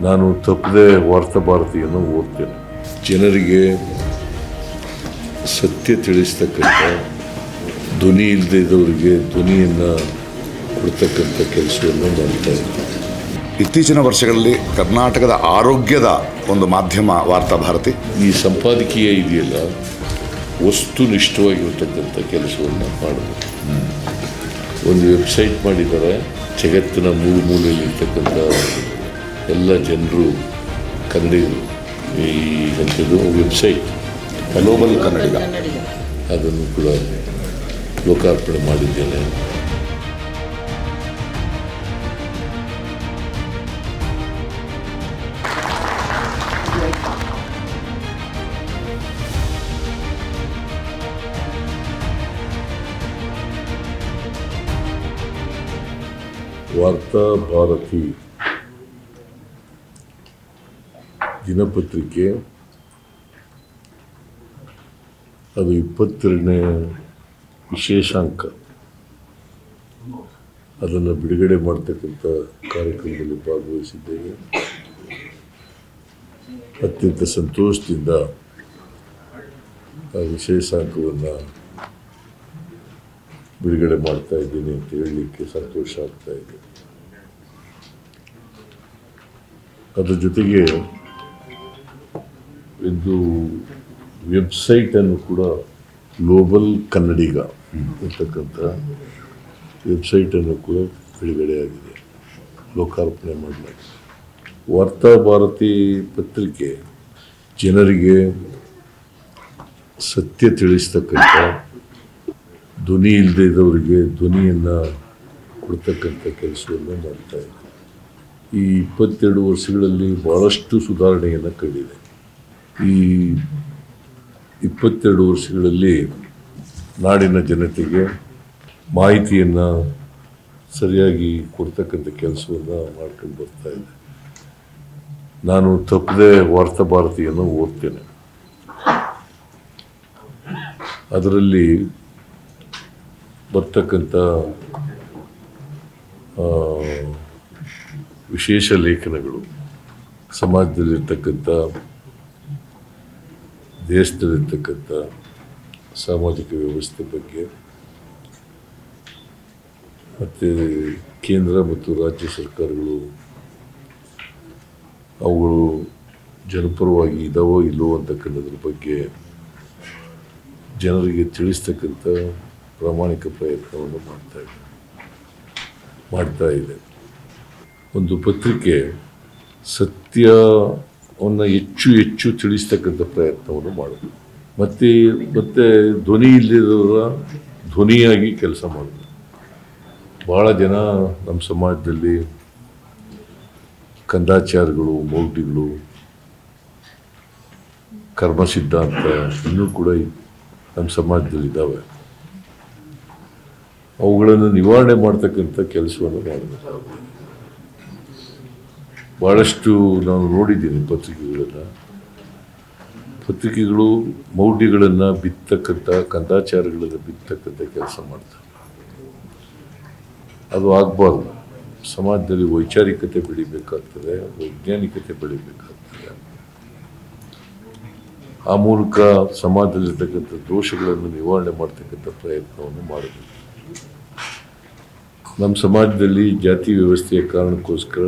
ನಾನು ತಪ್ಪದೆ ವಾರ್ತಾ ಭಾರತಿಯನ್ನು ಓದ್ತೇನೆ. ಜನರಿಗೆ ಸತ್ಯ ತಿಳಿಸ್ತಕ್ಕಂಥ, ಧ್ವನಿ ಇಲ್ಲದೆ ಇದ್ದವರಿಗೆ ಧ್ವನಿಯನ್ನು ಕೊಡ್ತಕ್ಕಂಥ ಕೆಲಸವನ್ನು ಮಾಡ್ತಾ ಇದ್ದೀನಿ. ಇತ್ತೀಚಿನ ವರ್ಷಗಳಲ್ಲಿ ಕರ್ನಾಟಕದ ಆರೋಗ್ಯದ ಒಂದು ಮಾಧ್ಯಮ ವಾರ್ತಾ ಭಾರತಿ ಈ ಸಂಪಾದಕೀಯ ಇದೆಯಲ್ಲ, ವಸ್ತುನಿಷ್ಠವಾಗಿರ್ತಕ್ಕಂಥ ಕೆಲಸವನ್ನು ಮಾಡಬೇಕು. ಒಂದು ವೆಬ್ಸೈಟ್ ಮಾಡಿದ್ದಾರೆ, ಜಗತ್ತಿನ ಮೂಲೆಯಲ್ಲಿರ್ತಕ್ಕಂಥ ಎಲ್ಲ ಜನರು, ಕನ್ನಡಿಗರು ಈ ಅಂಥದ್ದು ವೆಬ್ಸೈಟ್ ಗ್ಲೋಬಲ್ ಕನ್ನಡಿಗ, ಅದನ್ನು ಕೂಡ ಲೋಕಾರ್ಪಣೆ ಮಾಡಿದ್ದೇನೆ. ವಾರ್ತಾ ಭಾರತಿ ದಿನಪತ್ರಿಕೆ ಅದು 22ನೇ ವಿಶೇಷಾಂಕ ಅದನ್ನು ಬಿಡುಗಡೆ ಮಾಡ್ತಕ್ಕಂಥ ಕಾರ್ಯಕ್ರಮದಲ್ಲಿ ಭಾಗವಹಿಸಿದ್ದೇವೆ. ಅತ್ಯಂತ ಸಂತೋಷದಿಂದ ಆ ವಿಶೇಷಾಂಕವನ್ನು ಬಿಡುಗಡೆ ಮಾಡ್ತಾ ಇದ್ದೀನಿ ಅಂತ ಹೇಳಲಿಕ್ಕೆ ಸಂತೋಷ ಆಗ್ತಾ ಇದೆ. ಅದ್ರ ಜೊತೆಗೆ ಇದು ವೆಬ್ಸೈಟನ್ನು ಕೂಡ ಗ್ಲೋಬಲ್ ಕನ್ನಡಿಗ ಅಂತಕ್ಕಂಥ ವೆಬ್ಸೈಟನ್ನು ಕೂಡ ಬಿಡುಗಡೆಯಾಗಿದೆ, ಲೋಕಾರ್ಪಣೆ ಮಾಡಲಾಗಿದೆ. ವಾರ್ತಾ ಭಾರತಿ ಪತ್ರಿಕೆ ಜನರಿಗೆ ಸತ್ಯ ತಿಳಿಸ್ತಕ್ಕಂಥ, ಧ್ವನಿ ಇಲ್ಲದೆ ಇದ್ದವರಿಗೆ ಧ್ವನಿಯನ್ನು ಕೊಡ್ತಕ್ಕಂಥ ಕೆಲಸವನ್ನು ಮಾಡ್ತಾ ಇದೆ. ಈ 22 ವರ್ಷಗಳಲ್ಲಿ ಭಾಳಷ್ಟು ಸುಧಾರಣೆಯನ್ನು ಕಂಡಿದೆ. ಈ 22 ವರ್ಷಗಳಲ್ಲಿ ನಾಡಿನ ಜನತೆಗೆ ಮಾಹಿತಿಯನ್ನು ಸರಿಯಾಗಿ ಕೊಡ್ತಕ್ಕಂಥ ಕೆಲಸವನ್ನು ಮಾಡ್ಕೊಂಡು ಬರ್ತಾ ಇದೆ. ನಾನು ತಪ್ಪದೆ ವಾರ್ತಾ ಭಾರತಿಯನ್ನು ಓದ್ತೇನೆ. ಅದರಲ್ಲಿ ಬರ್ತಕ್ಕಂಥ ವಿಶೇಷ ಲೇಖನಗಳು, ಸಮಾಜದಲ್ಲಿರ್ತಕ್ಕಂಥ, ದೇಶದಲ್ಲಿರ್ತಕ್ಕಂಥ ಸಾಮಾಜಿಕ ವ್ಯವಸ್ಥೆ ಬಗ್ಗೆ, ಮತ್ತು ಕೇಂದ್ರ ಮತ್ತು ರಾಜ್ಯ ಸರ್ಕಾರಗಳು ಅವುಗಳು ಜನಪರವಾಗಿ ಇದಾವೋ ಇಲ್ಲವೋ ಅಂತಕ್ಕಂಥದ್ರ ಬಗ್ಗೆ ಜನರಿಗೆ ತಿಳಿಸ್ತಕ್ಕಂಥ ಪ್ರಾಮಾಣಿಕ ಪ್ರಯತ್ನವನ್ನು ಮಾಡ್ತಾ ಇದೆ. ಒಂದು ಪತ್ರಿಕೆ ಸತ್ಯವನ್ನು ಹೆಚ್ಚು ತಿಳಿಸ್ತಕ್ಕಂಥ ಪ್ರಯತ್ನವನ್ನು ಮಾಡೋದು, ಮತ್ತೆ ಧ್ವನಿ ಇಲ್ಲದವರ ಧ್ವನಿಯಾಗಿ ಕೆಲಸ ಮಾಡೋದು. ಭಾಳ ಜನ ನಮ್ಮ ಸಮಾಜದಲ್ಲಿ ಕಂದಾಚಾರಗಳು, ಮೌಢ್ಯಗಳು, ಕರ್ಮ ಸಿದ್ಧಾಂತ ಇನ್ನೂ ಕೂಡ ನಮ್ಮ ಸಮಾಜದಲ್ಲಿದ್ದಾವೆ. ಅವುಗಳನ್ನು ನಿವಾರಣೆ ಮಾಡ್ತಕ್ಕಂಥ ಕೆಲಸವನ್ನು ಮಾಡಬೇಕು. ಭಾಳಷ್ಟು ನಾನು ನೋಡಿದ್ದೀನಿ ಪತ್ರಿಕೆಗಳು ಮೌಢ್ಯಗಳನ್ನು ಬಿತ್ತಕ್ಕಂಥ, ಕಂದಾಚಾರಗಳನ್ನು ಬಿತ್ತಕ್ಕಂಥ ಕೆಲಸ ಮಾಡ್ತಾರೆ. ಅದು ಆಗಬಾರ್ದು. ಸಮಾಜದಲ್ಲಿ ವೈಚಾರಿಕತೆ ಬೆಳಿಬೇಕಾಗ್ತದೆ, ವೈಜ್ಞಾನಿಕತೆ ಬೆಳಿಬೇಕಾಗ್ತದೆ. ಆ ಮೂಲಕ ಸಮಾಜದಲ್ಲಿರ್ತಕ್ಕಂಥ ದೋಷಗಳನ್ನು ನಿವಾರಣೆ ಮಾಡ್ತಕ್ಕಂಥ ಪ್ರಯತ್ನವನ್ನು ಮಾಡಬೇಕು. ನಮ್ಮ ಸಮಾಜದಲ್ಲಿ ಜಾತಿ ವ್ಯವಸ್ಥೆಯ ಕಾರಣಕ್ಕೋಸ್ಕರ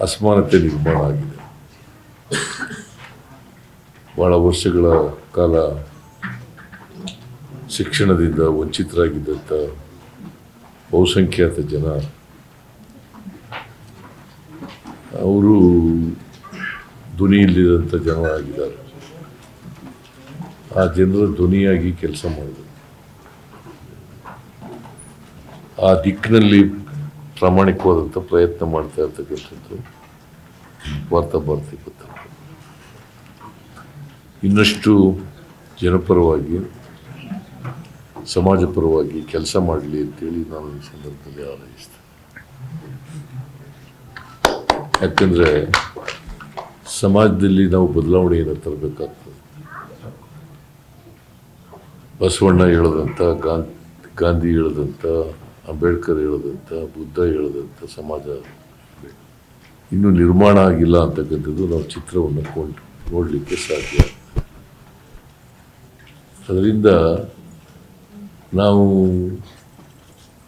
ಅಸಮಾನತೆ ನಿರ್ಮಾಣ ಆಗಿದೆ. ಭಾಳ ವರ್ಷಗಳ ಕಾಲ ಶಿಕ್ಷಣದಿಂದ ವಂಚಿತರಾಗಿದ್ದಂಥ ಬಹುಸಂಖ್ಯಾತ ಜನ ಅವರು ಧ್ವನಿ ಇಲ್ಲದಂಥ ಜನ ಆಗಿದ್ದಾರೆ. ಆ ಜನರ ಧ್ವನಿಯಾಗಿ ಕೆಲಸ ಮಾಡಿದರು. ಆ ದಿಕ್ಕಿನಲ್ಲಿ ಪ್ರಾಮಾಣಿಕವಾದಂಥ ಪ್ರಯತ್ನ ಮಾಡ್ತಾ ಇರ್ತಕ್ಕಂಥದ್ದು ವಾರ್ತಾ ಭಾರತಿ ಪತ್ರಿಕೆ. ಇನ್ನಷ್ಟು ಜನಪರವಾಗಿ, ಸಮಾಜ ಪರವಾಗಿ ಕೆಲಸ ಮಾಡಲಿ ಅಂತೇಳಿ ನಾನು ಈ ಸಂದರ್ಭದಲ್ಲಿ ಹಾರೈಸ್ತೇನೆ. ಯಾಕಂದರೆ ಸಮಾಜದಲ್ಲಿ ನಾವು ಬದಲಾವಣೆಯನ್ನು ತರಬೇಕಾಗ್ತದೆ. ಬಸವಣ್ಣ ಹೇಳದಂಥ, ಗಾಂಧಿ ಹೇಳದಂಥ ಅಂಬೇಡ್ಕರ್ ಹೇಳದಂಥ, ಬುದ್ಧ ಹೇಳದಂಥ ಸಮಾಜ ಇನ್ನೂ ನಿರ್ಮಾಣ ಆಗಿಲ್ಲ ಅಂತಕ್ಕಂಥದ್ದು ನಾವು ಚಿತ್ರವನ್ನು ನೋಡಲಿಕ್ಕೆ ಸಾಧ್ಯ. ಅದರಿಂದ ನಾವು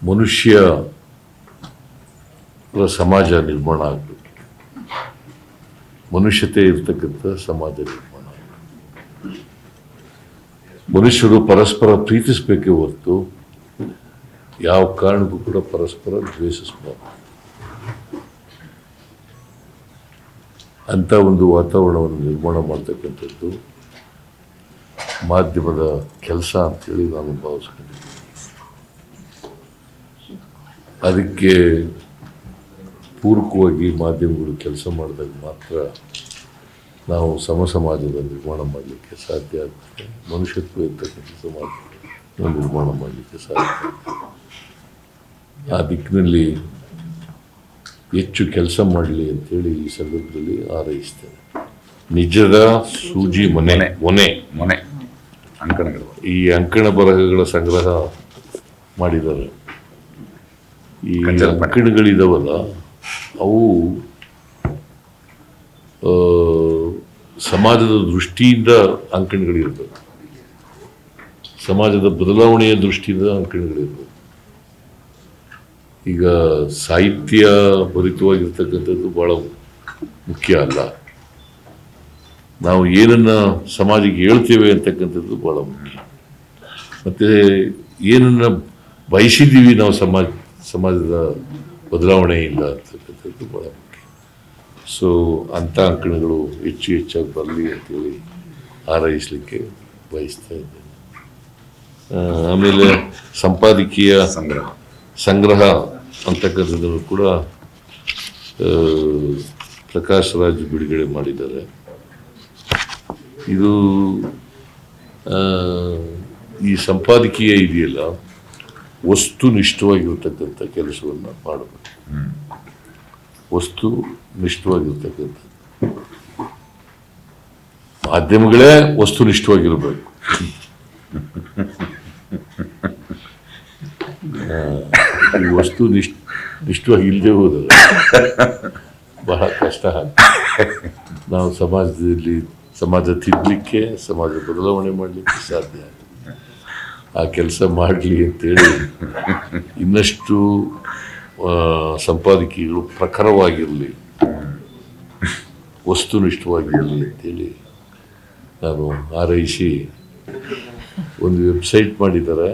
ಮನುಷ್ಯ ಸಮಾಜ ನಿರ್ಮಾಣ ಆಗಬೇಕು, ಮನುಷ್ಯತೆ ಇರ್ತಕ್ಕಂಥ ಸಮಾಜ ನಿರ್ಮಾಣ ಆಗಬೇಕು. ಮನುಷ್ಯರು ಪರಸ್ಪರ ಪ್ರೀತಿಸಬೇಕೇ ಹೊರತು ಯಾವ ಕಾರಣಕ್ಕೂ ಕೂಡ ಪರಸ್ಪರ ದ್ವೇಷಿಸಬಾರದು. ಅಂಥ ಒಂದು ವಾತಾವರಣವನ್ನು ನಿರ್ಮಾಣ ಮಾಡ್ತಕ್ಕಂಥದ್ದು ಮಾಧ್ಯಮದ ಕೆಲಸ ಅಂತೇಳಿ ನಾನು ಭಾವಿಸ್ಕೊಂಡಿದ್ದೀನಿ. ಅದಕ್ಕೆ ಪೂರಕವಾಗಿ ಮಾಧ್ಯಮಗಳು ಕೆಲಸ ಮಾಡಿದಾಗ ಮಾತ್ರ ನಾವು ಸಮಾಜದ ನಿರ್ಮಾಣ ಮಾಡಲಿಕ್ಕೆ ಸಾಧ್ಯ ಆಗ್ತದೆ, ಮನುಷ್ಯತ್ವ ಇರ್ತಕ್ಕಂಥ ಸಮಾಜ ನಿರ್ಮಾಣ ಮಾಡಲಿಕ್ಕೆ ಸಾಧ್ಯ. ಆ ದಿಕ್ಕಿನಲ್ಲಿ ಹೆಚ್ಚು ಕೆಲಸ ಮಾಡಲಿ ಅಂತೇಳಿ ಈ ಸಂದರ್ಭದಲ್ಲಿ ಹಾರೈಸ್ತೇನೆ. ನಿಜದ ಸೂಜಿ ಮೊನೆ ಅಂಕಣಗಳು, ಈ ಅಂಕಣ ಬರಹಗಳ ಸಂಗ್ರಹ ಮಾಡಿದ್ದಾರೆ. ಈ ಅಂಕಣಗಳಿದಾವಲ್ಲ, ಅವು ಸಮಾಜದ ದೃಷ್ಟಿಯಿಂದ ಅಂಕಣಗಳಿರ್ತವೆ, ಸಮಾಜದ ಬದಲಾವಣೆಯ ದೃಷ್ಟಿಯಿಂದ ಅಂಕಣಗಳಿರ್ತವೆ. ಈಗ ಸಾಹಿತ್ಯ ಭರಿತವಾಗಿರ್ತಕ್ಕಂಥದ್ದು ಭಾಳ ಮುಖ್ಯ ಅಲ್ಲ, ನಾವು ಏನನ್ನ ಸಮಾಜಕ್ಕೆ ಹೇಳ್ತೇವೆ ಅಂತಕ್ಕಂಥದ್ದು ಭಾಳ ಮುಖ್ಯ. ಮತ್ತು ಏನನ್ನ ಬಯಸಿದ್ದೀವಿ ನಾವು ಸಮಾಜದ ಬದಲಾವಣೆಯಿಂದ ಅಂತಕ್ಕಂಥದ್ದು ಭಾಳ ಮುಖ್ಯ. ಸೊ ಅಂಥ ಅಂಕಣಗಳು ಹೆಚ್ಚಾಗಿ ಬರಲಿ ಅಂತೇಳಿ ಹಾರೈಸಲಿಕ್ಕೆ ಬಯಸ್ತಾ ಇದ್ದೇನೆ. ಆಮೇಲೆ ಸಂಪಾದಕೀಯ ಸಂಗ್ರಹ ಅಂತಕ್ಕಂಥದ್ದನ್ನು ಕೂಡ ಪ್ರಕಾಶ್ ರಾಜ್ ಬಿಡುಗಡೆ ಮಾಡಿದ್ದಾರೆ. ಇದು ಈ ಸಂಪಾದಕೀಯ ಇದೆಯಲ್ಲ, ವಸ್ತುನಿಷ್ಠವಾಗಿರ್ತಕ್ಕಂಥ ಕೆಲಸವನ್ನು ಮಾಡಬೇಕು. ವಸ್ತುನಿಷ್ಠವಾಗಿರ್ತಕ್ಕಂಥದ್ದು ಮಾಧ್ಯಮಗಳೇ ವಸ್ತುನಿಷ್ಠವಾಗಿರಬೇಕು. ಈ ನಿಷ್ಠವಾಗಿ ಇಲ್ಲದೆ ಹೋದರೆ ಬಹಳ ಕಷ್ಟ ಆಗ್ತದೆ. ನಾವು ಸಮಾಜ ತಿದ್ದಲಿಕ್ಕೆ, ಸಮಾಜ ಬದಲಾವಣೆ ಮಾಡಲಿಕ್ಕೆ ಸಾಧ್ಯ. ಆ ಕೆಲಸ ಮಾಡಲಿ ಅಂತೇಳಿ ಇನ್ನಷ್ಟು ಸಂಪಾದಕೀಯಗಳು ಪ್ರಖರವಾಗಿರಲಿ, ವಸ್ತುನಿಷ್ಠವಾಗಿರಲಿ ಅಂತೇಳಿ ನಾನು ಹಾರೈಸಿ ಒಂದು ವೆಬ್ಸೈಟ್ ಮಾಡಿದ್ದಾರೆ.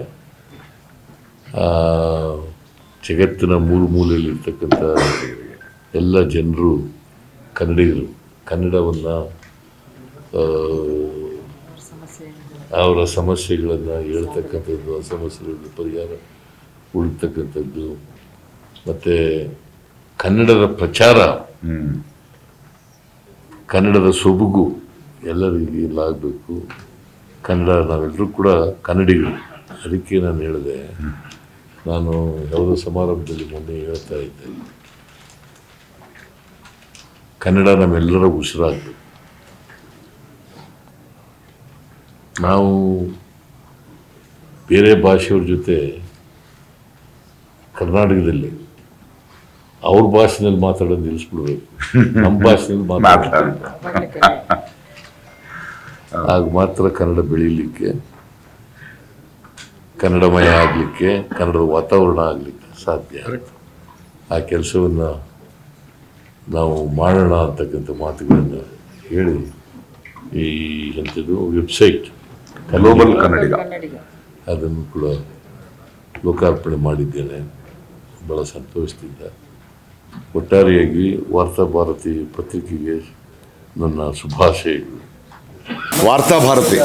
ಜಗತ್ತಿನ ಮೂಲೆಯಲ್ಲಿರ್ತಕ್ಕಂಥ ಎಲ್ಲ ಜನರು, ಕನ್ನಡಿಗರು ಕನ್ನಡವನ್ನು ಅವರ ಸಮಸ್ಯೆಗಳನ್ನು ಹೇಳ್ತಕ್ಕಂಥದ್ದು, ಆ ಸಮಸ್ಯೆಗಳಿಗೆ ಪರಿಹಾರ ಹುಡುಕ್ತಕ್ಕಂಥದ್ದು, ಮತ್ತು ಕನ್ನಡದ ಪ್ರಚಾರ, ಕನ್ನಡದ ಸೊಬಗು ಎಲ್ಲರಿಗೂ ಆಗಬೇಕು. ಕನ್ನಡ, ನಾವೆಲ್ಲರೂ ಕೂಡ ಕನ್ನಡಿಗರು. ಅದಕ್ಕೆ ನಾನು ಹೇಳಿದೆ, ನಾನು ಯಾವುದೋ ಸಮಾರಂಭದಲ್ಲಿ ಮೊನ್ನೆ ಹೇಳ್ತಾ ಇದ್ದೆ, ಕನ್ನಡ ನಮ್ಮೆಲ್ಲರ ಉಸಿರಾಗಬೇಕು. ನಾವು ಬೇರೆ ಭಾಷೆಯವ್ರ ಜೊತೆ ಕರ್ನಾಟಕದಲ್ಲಿ ಅವ್ರ ಭಾಷೆನಲ್ಲಿ ಮಾತಾಡೋದು ನಿಲ್ಲಿಸ್ಬಿಡ್ಬೇಕು, ನಮ್ಮ ಭಾಷೆಯಲ್ಲಿ ಮಾತಾಡಬೇಕು. ಆಗ ಮಾತ್ರ ಕನ್ನಡ ಬೆಳೀಲಿಕ್ಕೆ, ಕನ್ನಡಮಯ ಆಗಲಿಕ್ಕೆ, ಕನ್ನಡದ ವಾತಾವರಣ ಆಗಲಿಕ್ಕೆ ಸಾಧ್ಯ. ಆ ಕೆಲಸವನ್ನು ನಾವು ಮಾಡೋಣ ಅಂತಕ್ಕಂಥ ಮಾತುಗಳನ್ನು ಹೇಳಿ ಈ ಎಂಥದ್ದು ವೆಬ್ಸೈಟ್ ಗ್ಲೋಬಲ್ ಕನ್ನಡಿಗ ಅದನ್ನು ಕೂಡ ಲೋಕಾರ್ಪಣೆ ಮಾಡಿದ್ದೇನೆ. ಭಾಳ ಸಂತೋಷದಿಂದ. ಒಟ್ಟಾರೆಯಾಗಿ ವಾರ್ತಾಭಾರತಿ ಪತ್ರಿಕೆಗೆ ನನ್ನ ಶುಭಾಶಯಗಳು. ವಾರ್ತಾಭಾರತಿ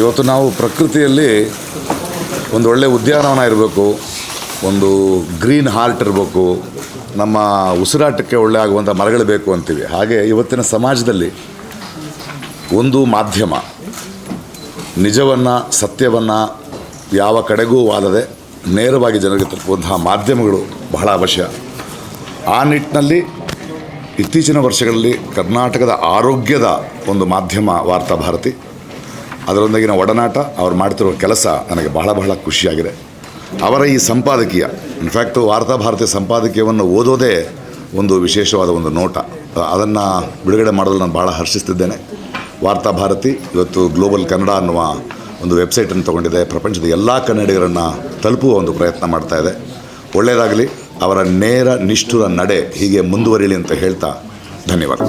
ಇವತ್ತು ನಾವು ಪ್ರಕೃತಿಯಲ್ಲಿ ಒಂದು ಒಳ್ಳೆ ಉದ್ಯಾನವನ ಇರಬೇಕು, ಒಂದು ಗ್ರೀನ್ ಹಾರ್ಟ್ ಇರಬೇಕು, ನಮ್ಮ ಉಸಿರಾಟಕ್ಕೆ ಒಳ್ಳೆ ಆಗುವಂಥ ಮರಗಳು ಬೇಕು ಅಂತೀವಿ. ಹಾಗೆ ಇವತ್ತಿನ ಸಮಾಜದಲ್ಲಿ ಒಂದು ಮಾಧ್ಯಮ ನಿಜವನ್ನು, ಸತ್ಯವನ್ನು ಯಾವ ಕಡೆಗೂ ವಾಲದೆ ನೇರವಾಗಿ ಜನರಿಗೆ ತಲುಪುವಂತಹ ಮಾಧ್ಯಮಗಳು ಬಹಳ ಅವಶ್ಯ. ಆ ನಿಟ್ಟಿನಲ್ಲಿ ಇತ್ತೀಚಿನ ವರ್ಷಗಳಲ್ಲಿ ಕರ್ನಾಟಕದ ಆರೋಗ್ಯದ ಒಂದು ಮಾಧ್ಯಮ ವಾರ್ತಾಭಾರತಿ, ಅದರೊಂದಿಗಿನ ಒಡನಾಟ, ಅವ್ರು ಮಾಡ್ತಿರೋ ಕೆಲಸ ನನಗೆ ಬಹಳ ಖುಷಿಯಾಗಿದೆ. ಅವರ ಈ ಸಂಪಾದಕೀಯ, ಇನ್ಫ್ಯಾಕ್ಟು ವಾರ್ತಾಭಾರತಿ ಸಂಪಾದಕೀಯವನ್ನು ಓದೋದೇ ಒಂದು ವಿಶೇಷವಾದ ಒಂದು ನೋಟ. ಅದನ್ನು ಬಿಡುಗಡೆ ಮಾಡೋದು ನಾನು ಭಾಳ ಹರ್ಷಿಸ್ತಿದ್ದೇನೆ. ವಾರ್ತಾಭಾರತಿ ಇವತ್ತು ಗ್ಲೋಬಲ್ ಕನ್ನಡ ಅನ್ನುವ ಒಂದು ವೆಬ್ಸೈಟನ್ನು ತೊಗೊಂಡಿದೆ. ಪ್ರಪಂಚದ ಎಲ್ಲ ಕನ್ನಡಿಗರನ್ನು ತಲುಪುವ ಒಂದು ಪ್ರಯತ್ನ ಮಾಡ್ತಾ ಇದೆ. ಒಳ್ಳೆಯದಾಗಲಿ. ಅವರ ನೇರ ನಿಷ್ಠುರ ನಡೆ ಹೀಗೆ ಮುಂದುವರಿಯಲಿ ಅಂತ ಹೇಳ್ತಾ ಧನ್ಯವಾದ.